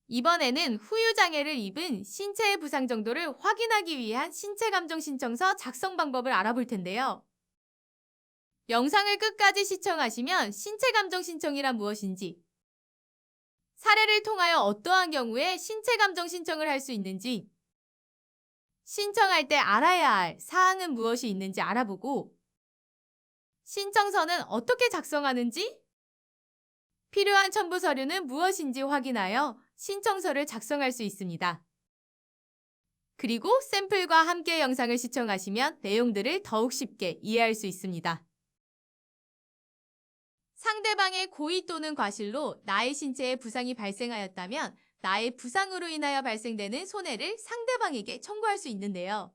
이번에는 후유장애를 입은 신체의 부상 정도를 확인하기 위한 신체감정신청서 작성 방법을 알아볼 텐데요. 영상을 끝까지 시청하시면 신체감정신청이란 무엇인지, 사례를 통하여 어떠한 경우에 신체감정신청을 할 수 있는지, 신청할 때 알아야 할 사항은 무엇이 있는지 알아보고, 신청서는 어떻게 작성하는지, 필요한 첨부 서류는 무엇인지 확인하여 신청서를 작성할 수 있습니다. 그리고 샘플과 함께 영상을 시청하시면 내용들을 더욱 쉽게 이해할 수 있습니다. 상대방의 고의 또는 과실로 나의 신체에 부상이 발생하였다면 나의 부상으로 인하여 발생되는 손해를 상대방에게 청구할 수 있는데요.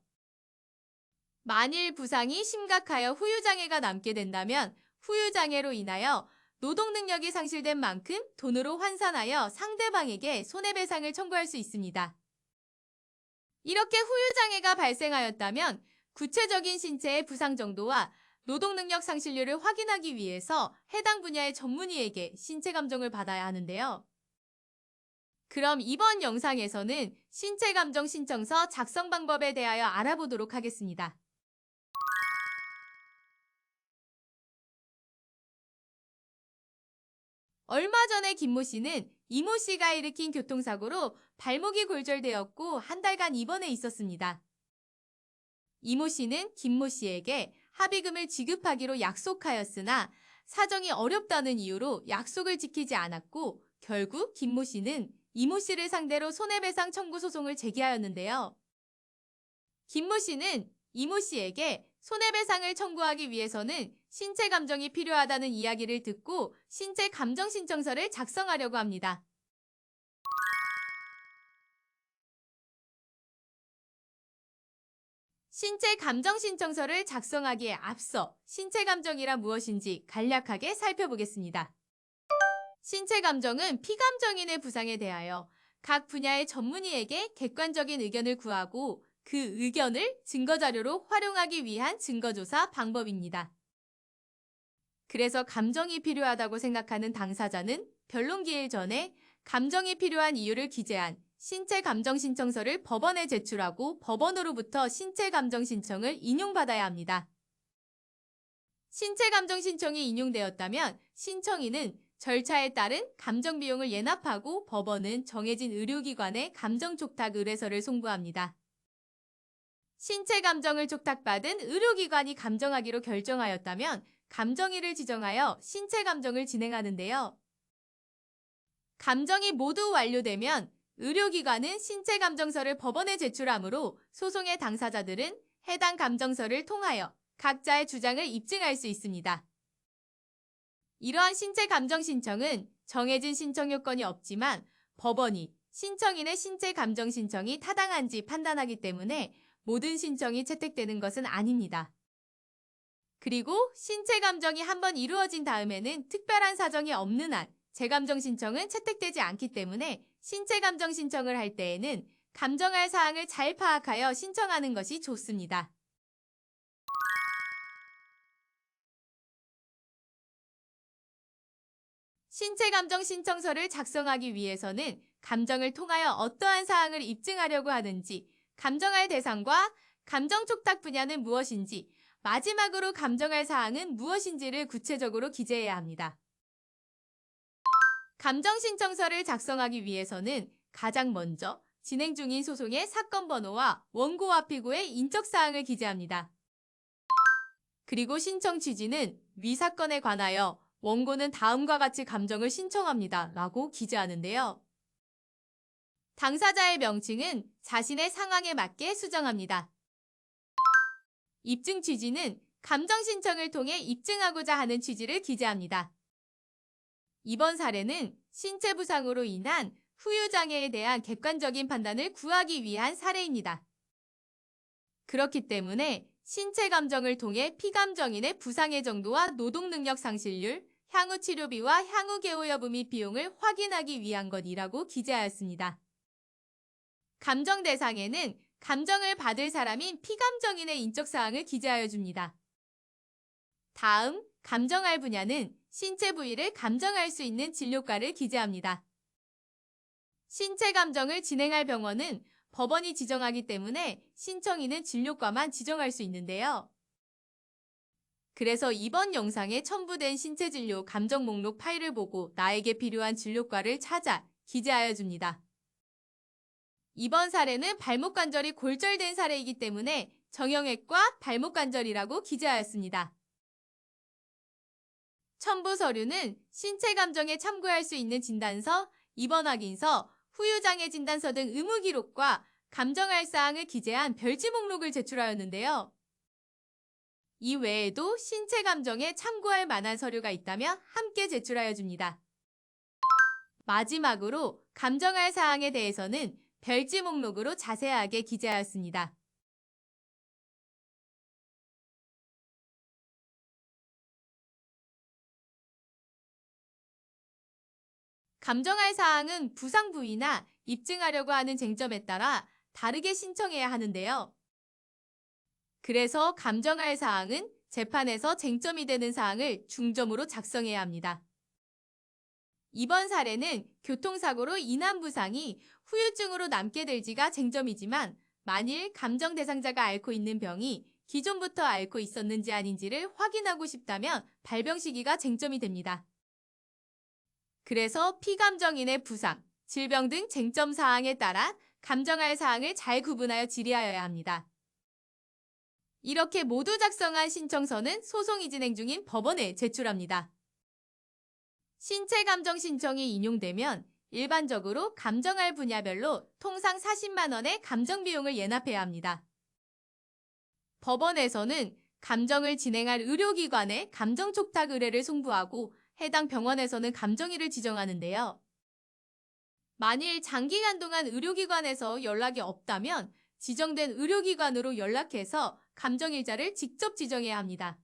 만일 부상이 심각하여 후유장애가 남게 된다면 후유장애로 인하여 노동능력이 상실된 만큼 돈으로 환산하여 상대방에게 손해배상을 청구할 수 있습니다. 이렇게 후유장애가 발생하였다면 구체적인 신체의 부상 정도와 노동능력 상실률을 확인하기 위해서 해당 분야의 전문의에게 신체감정을 받아야 하는데요. 그럼 이번 영상에서는 신체감정 신청서 작성 방법에 대하여 알아보도록 하겠습니다. 얼마 전에 김모 씨는 이모 씨가 일으킨 교통사고로 발목이 골절되었고 한 달간 입원해 있었습니다. 이모 씨는 김모 씨에게 합의금을 지급하기로 약속하였으나 사정이 어렵다는 이유로 약속을 지키지 않았고 결국 김모 씨는 이모 씨를 상대로 손해배상 청구 소송을 제기하였는데요. 김모 씨는 이모 씨에게 손해배상을 청구하기 위해서는 신체 감정이 필요하다는 이야기를 듣고 신체 감정 신청서를 작성하려고 합니다. 신체 감정 신청서를 작성하기에 앞서 신체 감정이란 무엇인지 간략하게 살펴보겠습니다. 신체 감정은 피감정인의 부상에 대하여 각 분야의 전문의에게 객관적인 의견을 구하고 그 의견을 증거자료로 활용하기 위한 증거조사 방법입니다. 그래서 감정이 필요하다고 생각하는 당사자는 변론 기일 전에 감정이 필요한 이유를 기재한 신체 감정 신청서를 법원에 제출하고 법원으로부터 신체 감정 신청을 인용받아야 합니다. 신체 감정 신청이 인용되었다면 신청인은 절차에 따른 감정 비용을 예납하고 법원은 정해진 의료기관에 감정 촉탁 의뢰서를 송부합니다. 신체 감정을 촉탁받은 의료기관이 감정하기로 결정하였다면 감정일을 지정하여 신체 감정을 진행하는데요. 감정이 모두 완료되면 의료기관은 신체 감정서를 법원에 제출하므로 소송의 당사자들은 해당 감정서를 통하여 각자의 주장을 입증할 수 있습니다. 이러한 신체 감정 신청은 정해진 신청 요건이 없지만 법원이 신청인의 신체 감정 신청이 타당한지 판단하기 때문에 모든 신청이 채택되는 것은 아닙니다. 그리고 신체 감정이 한번 이루어진 다음에는 특별한 사정이 없는 한 재감정 신청은 채택되지 않기 때문에 신체 감정 신청을 할 때에는 감정할 사항을 잘 파악하여 신청하는 것이 좋습니다. 신체 감정 신청서를 작성하기 위해서는 감정을 통하여 어떠한 사항을 입증하려고 하는지, 감정할 대상과 감정 촉탁 분야는 무엇인지, 마지막으로 감정할 사항은 무엇인지를 구체적으로 기재해야 합니다. 감정 신청서를 작성하기 위해서는 가장 먼저 진행 중인 소송의 사건 번호와 원고와 피고의 인적 사항을 기재합니다. 그리고 신청 취지는 위 사건에 관하여 원고는 다음과 같이 감정을 신청합니다. 라고 기재하는데요. 당사자의 명칭은 자신의 상황에 맞게 수정합니다. 입증 취지는 감정 신청을 통해 입증하고자 하는 취지를 기재합니다. 이번 사례는 신체 부상으로 인한 후유장애에 대한 객관적인 판단을 구하기 위한 사례입니다. 그렇기 때문에 신체 감정을 통해 피감정인의 부상의 정도와 노동능력 상실률, 향후 치료비와 향후 개호 여부 및 비용을 확인하기 위한 것이라고 기재하였습니다. 감정 대상에는 감정을 받을 사람인 피감정인의 인적사항을 기재하여 줍니다. 다음, 감정할 분야는 신체 부위를 감정할 수 있는 진료과를 기재합니다. 신체 감정을 진행할 병원은 법원이 지정하기 때문에 신청인은 진료과만 지정할 수 있는데요. 그래서 이번 영상에 첨부된 신체진료 감정 목록 파일을 보고 나에게 필요한 진료과를 찾아 기재하여 줍니다. 이번 사례는 발목 관절이 골절된 사례이기 때문에 정형외과 발목 관절이라고 기재하였습니다. 첨부 서류는 신체 감정에 참고할 수 있는 진단서, 입원 확인서, 후유장애 진단서 등 의무 기록과 감정할 사항을 기재한 별지 목록을 제출하였는데요. 이 외에도 신체 감정에 참고할 만한 서류가 있다면 함께 제출하여 줍니다. 마지막으로 감정할 사항에 대해서는 별지 목록으로 자세하게 기재하였습니다. 감정할 사항은 부상 부위나 입증하려고 하는 쟁점에 따라 다르게 신청해야 하는데요. 그래서 감정할 사항은 재판에서 쟁점이 되는 사항을 중점으로 작성해야 합니다. 이번 사례는 교통사고로 인한 부상이 후유증으로 남게 될지가 쟁점이지만 만일 감정 대상자가 앓고 있는 병이 기존부터 앓고 있었는지 아닌지를 확인하고 싶다면 발병 시기가 쟁점이 됩니다. 그래서 피감정인의 부상, 질병 등 쟁점 사항에 따라 감정할 사항을 잘 구분하여 질의하여야 합니다. 이렇게 모두 작성한 신청서는 소송이 진행 중인 법원에 제출합니다. 신체 감정 신청이 인용되면 일반적으로 감정할 분야별로 통상 40만 원의 감정 비용을 예납해야 합니다. 법원에서는 감정을 진행할 의료기관에 감정 촉탁 의뢰를 송부하고 해당 병원에서는 감정일을 지정하는데요. 만일 장기간 동안 의료기관에서 연락이 없다면 지정된 의료기관으로 연락해서 감정일자를 직접 지정해야 합니다.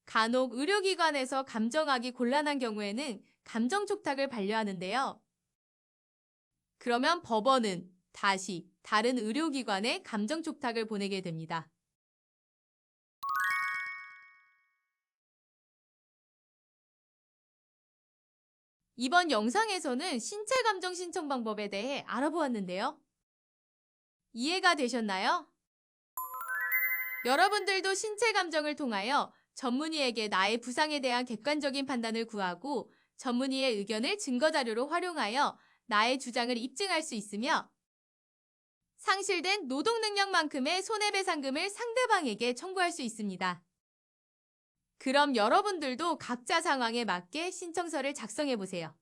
간혹 의료기관에서 감정하기 곤란한 경우에는 감정촉탁을 반려하는데요. 그러면 법원은 다시 다른 의료기관에 감정촉탁을 보내게 됩니다. 이번 영상에서는 신체 감정 신청 방법에 대해 알아보았는데요. 이해가 되셨나요? 여러분들도 신체 감정을 통하여 전문의에게 나의 부상에 대한 객관적인 판단을 구하고 전문의의 의견을 증거자료로 활용하여 나의 주장을 입증할 수 있으며 상실된 노동 능력만큼의 손해배상금을 상대방에게 청구할 수 있습니다. 그럼 여러분들도 각자 상황에 맞게 신청서를 작성해 보세요.